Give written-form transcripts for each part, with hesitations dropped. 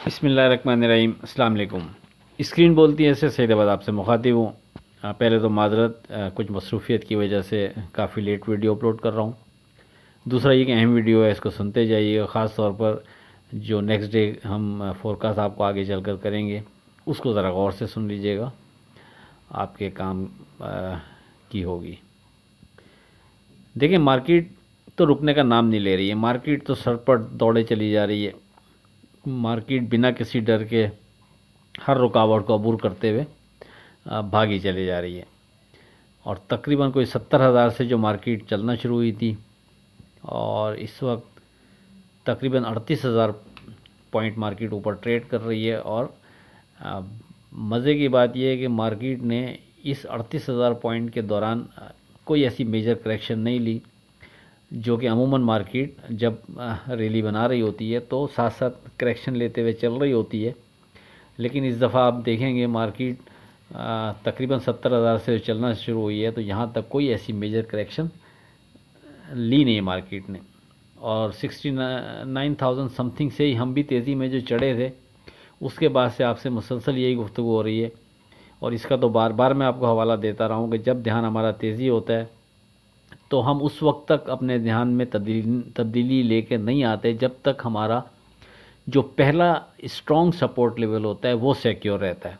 बिस्मिल्लाहिर्रहमानिर्रहीम, अस्सलाम वालेकुम। स्क्रीन बोलती है ऐसे सैयदाबाद आपसे मुखातिब हूँ। पहले तो माजरत, कुछ मसरूफ़ियत की वजह से काफ़ी लेट वीडियो अपलोड कर रहा हूँ। दूसरा ये कि अहम वीडियो है, इसको सुनते जाइएगा। ख़ास तौर पर जो नेक्स्ट डे हम फोरकास्ट आपको आगे चलकर करेंगे उसको ज़रा गौर से सुन लीजिएगा, आपके काम की होगी। देखिए, मार्केट तो रुकने का नाम नहीं ले रही है। मार्केट तो सर पर दौड़े चली जा रही है। मार्केट बिना किसी डर के हर रुकावट को अबूर करते हुए भागी चली जा रही है। और तकरीबन कोई 70,000 से जो मार्केट चलना शुरू हुई थी और इस वक्त तकरीबन 38,000 पॉइंट मार्केट ऊपर ट्रेड कर रही है। और मज़े की बात यह है कि मार्केट ने इस 38,000 पॉइंट के दौरान कोई ऐसी मेजर करेक्शन नहीं ली, जो कि अमूमन मार्केट जब रैली बना रही होती है तो साथ साथ करेक्शन लेते हुए चल रही होती है। लेकिन इस दफ़ा आप देखेंगे मार्केट तकरीबन 70,000 से चलना शुरू हुई है तो यहाँ तक कोई ऐसी मेजर करेक्शन ली नहीं है मार्केट ने। और 69,000 समथिंग से ही हम भी तेज़ी में जो चढ़े थे, उसके बाद से आपसे मुसलसल यही गुफ्तगू हो रही है। और इसका तो बार बार मैं आपको हवाला देता रहा हूँ कि जब ध्यान हमारा तेज़ी होता है तो हम उस वक्त तक अपने ध्यान में तब्दीली लेके नहीं आते जब तक हमारा जो पहला स्ट्रॉन्ग सपोर्ट लेवल होता है वो सिक्योर रहता है।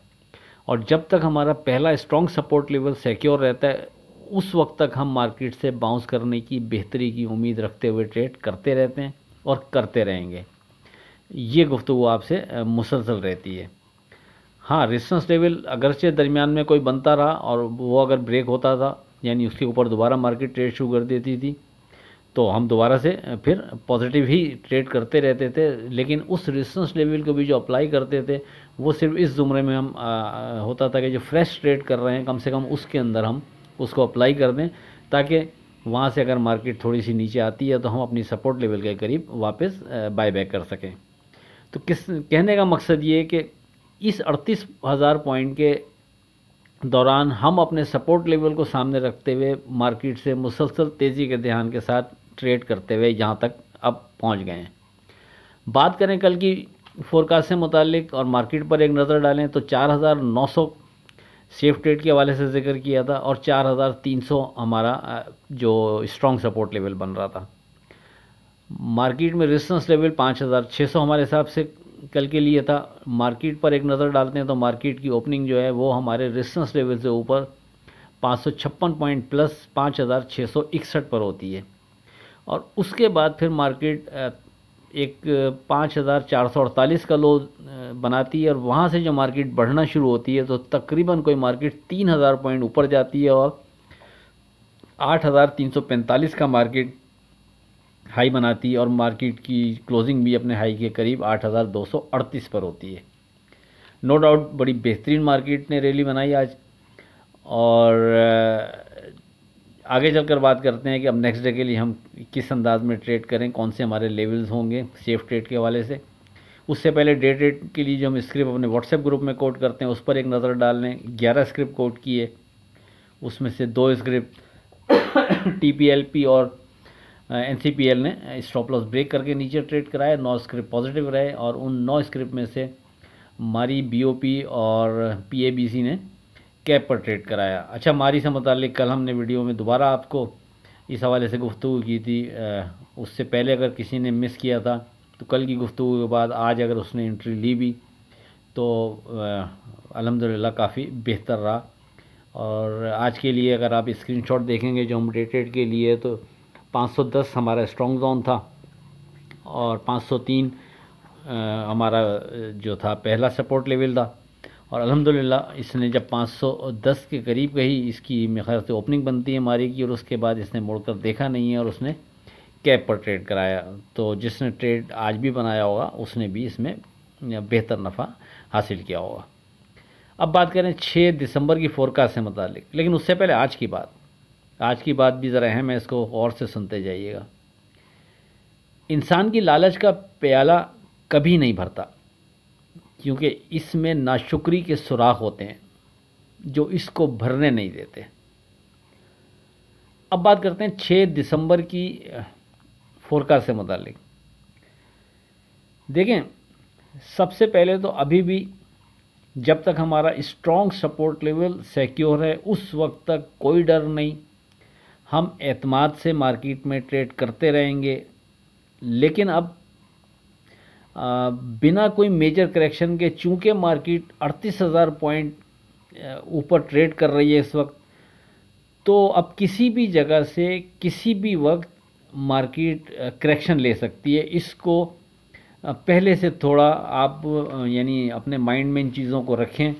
और जब तक हमारा पहला स्ट्रॉन्ग सपोर्ट लेवल सिक्योर रहता है उस वक्त तक हम मार्केट से बाउंस करने की बेहतरी की उम्मीद रखते हुए ट्रेड करते रहते हैं और करते रहेंगे। ये गुफ्तगू आपसे मुसलसल रहती है। हाँ, रेजिस्टेंस लेवल अगरचे दरमियान में कोई बनता रहा और वो अगर ब्रेक होता था, यानी उसके ऊपर दोबारा मार्केट ट्रेड शुरू कर देती थी, तो हम दोबारा से फिर पॉजिटिव ही ट्रेड करते रहते थे। लेकिन उस रेजिस्टेंस लेवल को भी जो अप्लाई करते थे वो सिर्फ इस जुमरे में हम होता था कि जो फ्रेश ट्रेड कर रहे हैं कम से कम उसके अंदर हम उसको अप्लाई कर दें, ताकि वहाँ से अगर मार्केट थोड़ी सी नीचे आती है तो हम अपनी सपोर्ट लेवल के करीब वापस बाय बैक कर सकें। तो कहने का मकसद ये है कि इस 38,000 पॉइंट के दौरान हम अपने सपोर्ट लेवल को सामने रखते हुए मार्केट से मुसलसल तेज़ी के ध्यान के साथ ट्रेड करते हुए यहाँ तक अब पहुँच गए हैं। बात करें कल की फोरकास्ट से मुतालिक और मार्केट पर एक नज़र डालें तो 4,900 सेफ ट्रेड के हवाले से जिक्र किया था और 4,300 हमारा जो स्ट्रॉन्ग सपोर्ट लेवल बन रहा था। मार्केट में रेजिस्टेंस लेवल 5,600 हमारे हिसाब से कल के लिए था। मार्केट पर एक नज़र डालते हैं तो मार्केट की ओपनिंग जो है वो हमारे रेजिस्टेंस लेवल से ऊपर 556 पॉइंट प्लस 5,661 पर होती है। और उसके बाद फिर मार्केट एक 5,448 का लो बनाती है और वहाँ से जो मार्केट बढ़ना शुरू होती है तो तकरीबन कोई मार्केट 3,000 पॉइंट ऊपर जाती है और 8,345 का मार्केट हाई बनाती है और मार्केट की क्लोजिंग भी अपने हाई के करीब 8,238 पर होती है। नो डाउट बड़ी बेहतरीन मार्केट ने रैली बनाई आज। और आगे चलकर बात करते हैं कि अब नेक्स्ट डे के लिए हम किस अंदाज में ट्रेड करें, कौन से हमारे लेवल्स होंगे सेफ ट्रेड के हवाले से। उससे पहले डे ट्रेड के लिए जो हम स्क्रिप्ट अपने व्हाट्सएप ग्रुप में कोट करते हैं उस पर एक नज़र डाल लें। 11 स्क्रिप्ट कोट किए, उसमें से 2 स्क्रिप्ट TPLP और NCPL ने स्टॉप लॉस ब्रेक करके नीचे ट्रेड कराया। 9 स्क्रिप्ट पॉजिटिव रहे और उन 9 स्क्रिप्ट में से मारी, BOP और PABC ने कैप पर ट्रेड कराया। अच्छा, मारी से मुतालिक कल हमने वीडियो में दोबारा आपको इस हवाले से गुफ्तगू की थी। उससे पहले अगर किसी ने मिस किया था तो कल की गुफ्तगू के बाद आज अगर उसने एंट्री ली भी तो अल्हम्दुलिल्लाह काफ़ी बेहतर रहा। और आज के लिए अगर आप स्क्रीनशॉट देखेंगे जो हम डे ट्रेड के लिए, तो 510 हमारा स्ट्रॉन्ग जोन था और 503 हमारा जो था पहला सपोर्ट लेवल था। और अल्हम्दुलिल्लाह इसने जब 510 के करीब गई, इसकी मेरे ख्याल से ओपनिंग बनती है मारी की, और उसके बाद इसने मुड़कर देखा नहीं है और उसने कैप पर ट्रेड कराया। तो जिसने ट्रेड आज भी बनाया होगा उसने भी इसमें बेहतर नफ़ा हासिल किया होगा। अब बात करें 6 दिसंबर की फोरकास्ट से मुतालिक, लेकिन उससे पहले आज की बात भी ज़रा अहम है, इसको गौर से सुनते जाइएगा। इंसान की लालच का प्याला कभी नहीं भरता, क्योंकि इसमें नाशुक्री के सुराख होते हैं जो इसको भरने नहीं देते। अब बात करते हैं 6 दिसंबर की फोरकास्ट से मुतालिक। देखें, सबसे पहले तो अभी भी जब तक हमारा स्ट्रॉन्ग सपोर्ट लेवल सिक्योर है उस वक्त तक कोई डर नहीं, हम एतमाद से मार्केट में ट्रेड करते रहेंगे। लेकिन अब बिना कोई मेजर करेक्शन के, चूंकि मार्केट 38,000 पॉइंट ऊपर ट्रेड कर रही है इस वक्त, तो अब किसी भी जगह से किसी भी वक्त मार्केट करेक्शन ले सकती है। इसको पहले से थोड़ा आप यानी अपने माइंड में इन चीज़ों को रखें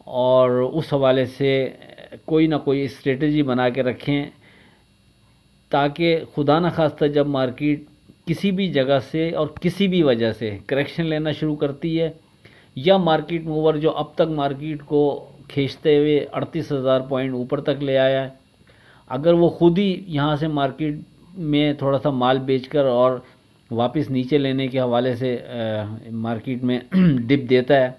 और उस हवाले से कोई ना कोई स्ट्रेटजी बना के रखें, ताकि खुदा न खास्ता जब मार्केट किसी भी जगह से और किसी भी वजह से करेक्शन लेना शुरू करती है, या मार्केट मूवर जो अब तक मार्केट को खींचते हुए 38,000 पॉइंट ऊपर तक ले आया है, अगर वो खुद ही यहाँ से मार्केट में थोड़ा सा माल बेचकर और वापस नीचे लेने के हवाले से मार्केट में डिप देता है,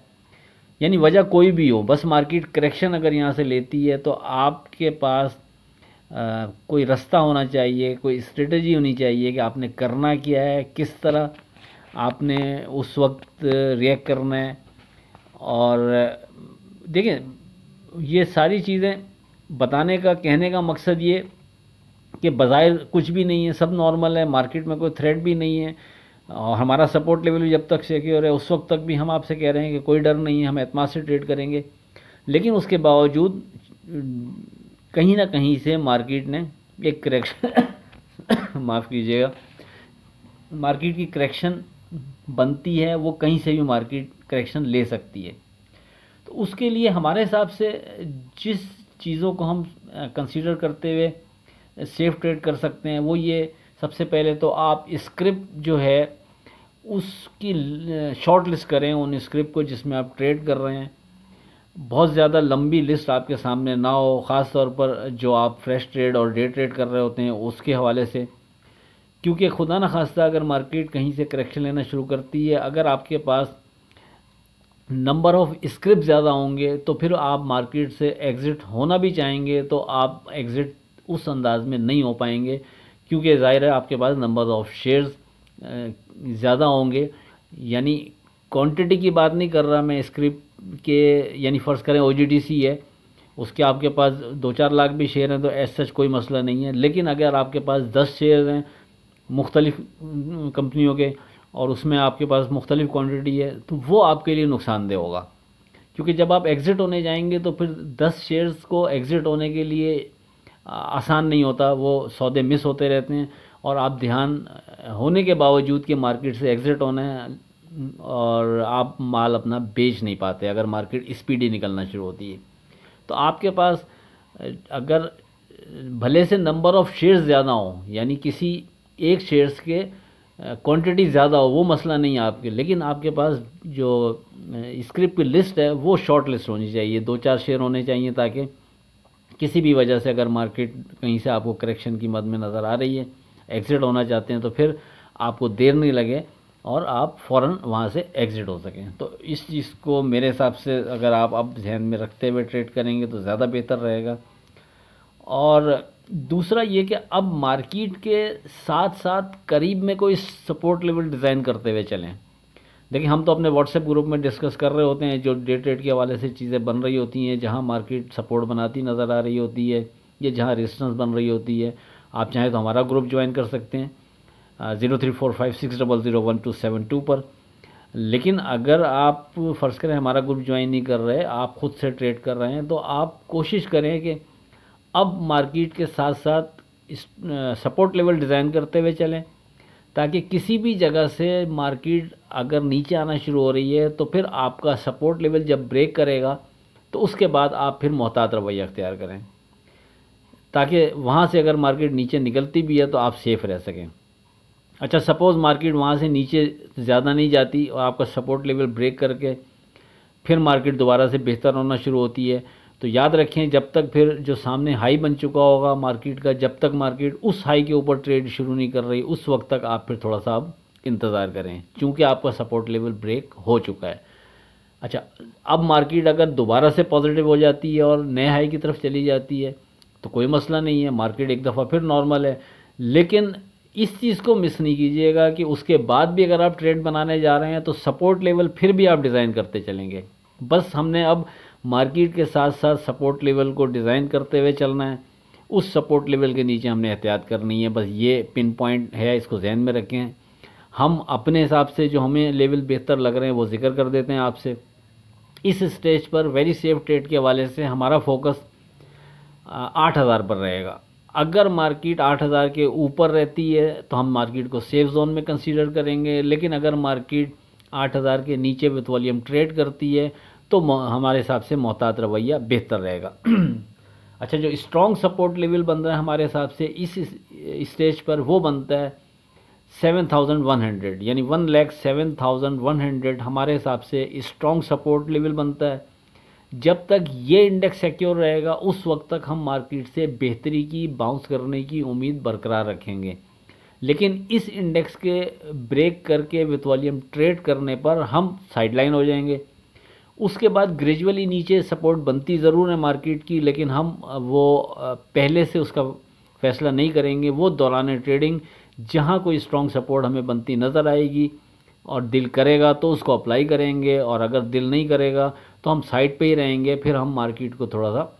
यानी वजह कोई भी हो, बस मार्केट करेक्शन अगर यहाँ से लेती है, तो आपके पास कोई रास्ता होना चाहिए, कोई स्ट्रेटजी होनी चाहिए कि आपने करना क्या है, किस तरह आपने उस वक्त रिएक्ट करना है। और देखें, ये सारी चीज़ें बताने का, कहने का मकसद ये कि बज़ाहिर कुछ भी नहीं है, सब नॉर्मल है, मार्केट में कोई थ्रेट भी नहीं है और हमारा सपोर्ट लेवल भी जब तक सिक्योर है उस वक्त तक भी हम आपसे कह रहे हैं कि कोई डर नहीं है, हम एतमाद से ट्रेड करेंगे। लेकिन उसके बावजूद कहीं ना कहीं से मार्केट ने एक करेक्शन माफ़ कीजिएगा, मार्केट की करेक्शन बनती है, वो कहीं से भी मार्केट करेक्शन ले सकती है। तो उसके लिए हमारे हिसाब से जिस चीज़ों को हम कंसीडर करते हुए सेफ ट्रेड कर सकते हैं वो ये, सबसे पहले तो आप स्क्रिप्ट जो है उसकी शॉर्ट लिस्ट करें, उन स्क्रिप्ट को जिसमें आप ट्रेड कर रहे हैं। बहुत ज़्यादा लंबी लिस्ट आपके सामने ना हो, ख़ास तौर पर जो आप फ्रेश ट्रेड और डे ट्रेड कर रहे होते हैं उसके हवाले से, क्योंकि खुदा न खास्ता अगर मार्केट कहीं से करेक्शन लेना शुरू करती है, अगर आपके पास नंबर ऑफ़ स्क्रिप्ट ज़्यादा होंगे तो फिर आप मार्केट से एग्ज़िट होना भी चाहेंगे तो आप एग्ज़िट उस अंदाज में नहीं हो पाएंगे, क्योंकि ज़ाहिर है आपके पास नंबर ऑफ़ शेयर्स ज़्यादा होंगे। यानी क्वांटिटी की बात नहीं कर रहा मैं स्क्रिप्ट के, यानी फ़र्ज़ करें OGDC है, उसके आपके पास 2-4 लाख भी शेयर हैं तो एज सच कोई मसला नहीं है। लेकिन अगर आपके पास 10 शेयर हैं मुख्तलिफ़ कंपनियों के और उसमें आपके पास मुख्तलिफ़ क्वांटिटी है, तो वो आपके लिए नुकसानदेह होगा, क्योंकि जब आप एग्ज़िट होने जाएंगे तो फिर 10 शेयर्स को एग्ज़िट होने के लिए आसान नहीं होता, वो सौदे मिस होते रहते हैं और आप ध्यान होने के बावजूद कि मार्केट से एग्ज़िट होना है और आप माल अपना बेच नहीं पाते अगर मार्केट स्पीडी निकलना शुरू होती है। तो आपके पास अगर भले से नंबर ऑफ़ शेयर्स ज़्यादा हो, यानी किसी एक शेयर्स के क्वांटिटी ज़्यादा हो, वो मसला नहीं है आपके, लेकिन आपके पास जो स्क्रिप्ट की लिस्ट है वो शॉर्ट लिस्ट होनी चाहिए, 2-4 शेयर होने चाहिए, ताकि किसी भी वजह से अगर मार्केट कहीं से आपको करेक्शन की मद में नज़र आ रही है, एग्ज़िट होना चाहते हैं, तो फिर आपको देर नहीं लगे और आप फ़ौरन वहाँ से एग्ज़िट हो सकें। तो इस चीज़ को मेरे हिसाब से अगर आप अब ध्यान में रखते हुए ट्रेड करेंगे तो ज़्यादा बेहतर रहेगा। और दूसरा ये कि अब मार्केट के साथ साथ करीब में कोई सपोर्ट लेवल डिज़ाइन करते हुए चलें। देखिए, हम तो अपने व्हाट्सएप ग्रुप में डिस्कस कर रहे होते हैं, जो डे ट्रेड के हवाले से चीज़ें बन रही होती हैं, जहां मार्केट सपोर्ट बनाती नज़र आ रही होती है या जहां रेजिस्टेंस बन रही होती है। आप चाहें तो हमारा ग्रुप ज्वाइन कर सकते हैं 0345600172 पर। लेकिन अगर आप फ़र्ज़ करें हमारा ग्रुप ज्वाइन नहीं कर रहे, आप ख़ुद से ट्रेड कर रहे हैं, तो आप कोशिश करें कि अब मार्केट के साथ साथ सपोर्ट लेवल डिज़ाइन करते हुए चलें, ताकि किसी भी जगह से मार्केट अगर नीचे आना शुरू हो रही है तो फिर आपका सपोर्ट लेवल जब ब्रेक करेगा तो उसके बाद आप फिर मोहतात रवैया अख्तियार करें, ताकि वहाँ से अगर मार्केट नीचे निकलती भी है तो आप सेफ़ रह सकें। अच्छा, सपोज़ मार्केट वहाँ से नीचे ज़्यादा नहीं जाती और आपका सपोर्ट लेवल ब्रेक करके फिर मार्केट दोबारा से बेहतर होना शुरू होती है, तो याद रखें जब तक फिर जो सामने हाई बन चुका होगा मार्केट का, जब तक मार्केट उस हाई के ऊपर ट्रेड शुरू नहीं कर रही, उस वक्त तक आप फिर थोड़ा सा अब इंतज़ार करें, क्योंकि आपका सपोर्ट लेवल ब्रेक हो चुका है। अच्छा, अब मार्केट अगर दोबारा से पॉजिटिव हो जाती है और नए हाई की तरफ चली जाती है तो कोई मसला नहीं है, मार्केट एक दफ़ा फिर नॉर्मल है। लेकिन इस चीज़ को मिस नहीं कीजिएगा कि उसके बाद भी अगर आप ट्रेड बनाने जा रहे हैं तो सपोर्ट लेवल फिर भी आप डिज़ाइन करते चलेंगे। बस हमने अब मार्केट के साथ साथ सपोर्ट लेवल को डिज़ाइन करते हुए चलना है। उस सपोर्ट लेवल के नीचे हमने एहतियात करनी है, बस ये पिन पॉइंट है, इसको जहन में रखें। हम अपने हिसाब से जो हमें लेवल बेहतर लग रहे हैं वो जिक्र कर देते हैं आपसे। इस स्टेज पर वेरी सेफ ट्रेड के हवाले से हमारा फोकस 8000 पर रहेगा। अगर मार्केट 8000 के ऊपर रहती है तो हम मार्केट को सेफ जोन में कंसीडर करेंगे, लेकिन अगर मार्केट 8000 के नीचे विथ वॉल्यूम ट्रेड करती है तो हमारे हिसाब से मोहतात रवैया बेहतर रहेगा। अच्छा, जो स्ट्रॉन्ग सपोर्ट लेवल बन रहा है हमारे हिसाब से इस स्टेज पर वो बनता है 7100, यानी 1,07,100 हमारे हिसाब से स्ट्रॉन्ग सपोर्ट लेवल बनता है। जब तक ये इंडेक्स सिक्योर रहेगा उस वक्त तक हम मार्केट से बेहतरी की, बाउंस करने की उम्मीद बरकरार रखेंगे। लेकिन इस इंडेक्स के ब्रेक करके विथ वॉल्यूम ट्रेड करने पर हम साइडलाइन हो जाएंगे। उसके बाद ग्रेजुअली नीचे सपोर्ट बनती ज़रूर है मार्केट की, लेकिन हम वो पहले से उसका फैसला नहीं करेंगे। वो दौरान ट्रेडिंग जहाँ कोई स्ट्रॉन्ग सपोर्ट हमें बनती नज़र आएगी और दिल करेगा तो उसको अप्लाई करेंगे, और अगर दिल नहीं करेगा तो हम साइड पे ही रहेंगे। फिर हम मार्केट को थोड़ा सा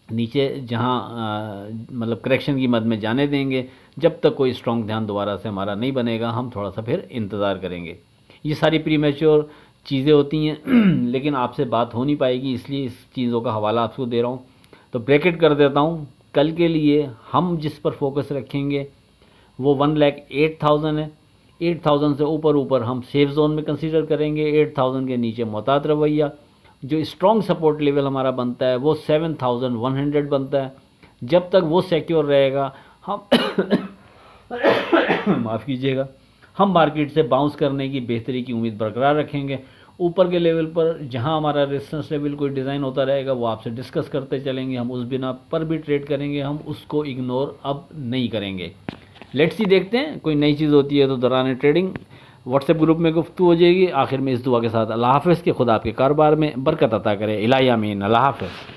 नीचे जहाँ मतलब करेक्शन की मद में जाने देंगे। जब तक कोई स्ट्रॉन्ग ध्यान दोबारा से हमारा नहीं बनेगा हम थोड़ा सा फिर इंतज़ार करेंगे। ये सारी प्रीमेच्योर चीज़ें होती हैं लेकिन आपसे बात हो नहीं पाएगी, इसलिए इस चीज़ों का हवाला आपको दे रहा हूँ। तो ब्रैकेट कर देता हूँ। कल के लिए हम जिस पर फोकस रखेंगे वो 1,08,000 है। 8,000 से ऊपर हम सेफ जोन में कंसीडर करेंगे। 8,000 के नीचे मोहतात रवैया। जो स्ट्रॉन्ग सपोर्ट लेवल हमारा बनता है वो 7,100 बनता है। जब तक वो सिक्योर रहेगा हम माफ़ कीजिएगा, हम मार्केट से बाउंस करने की बेहतरी की उम्मीद बरकरार रखेंगे। ऊपर के लेवल पर जहां हमारा रेजिस्टेंस लेवल कोई डिज़ाइन होता रहेगा वो आपसे डिस्कस करते चलेंगे। हम उस बिना पर भी ट्रेड करेंगे, हम उसको इग्नोर अब नहीं करेंगे। लेट्स सी, देखते हैं कोई नई चीज़ होती है तो दौरान ट्रेडिंग व्हाट्सएप ग्रुप में गुफ्तगू हो जाएगी। आखिर में इस दुआ के साथ अल्लाह हाफ़िज़ के खुदा आपके कारोबार में बरकत अता करे। इलाही आमीन। अल्लाह हाफ़िज़।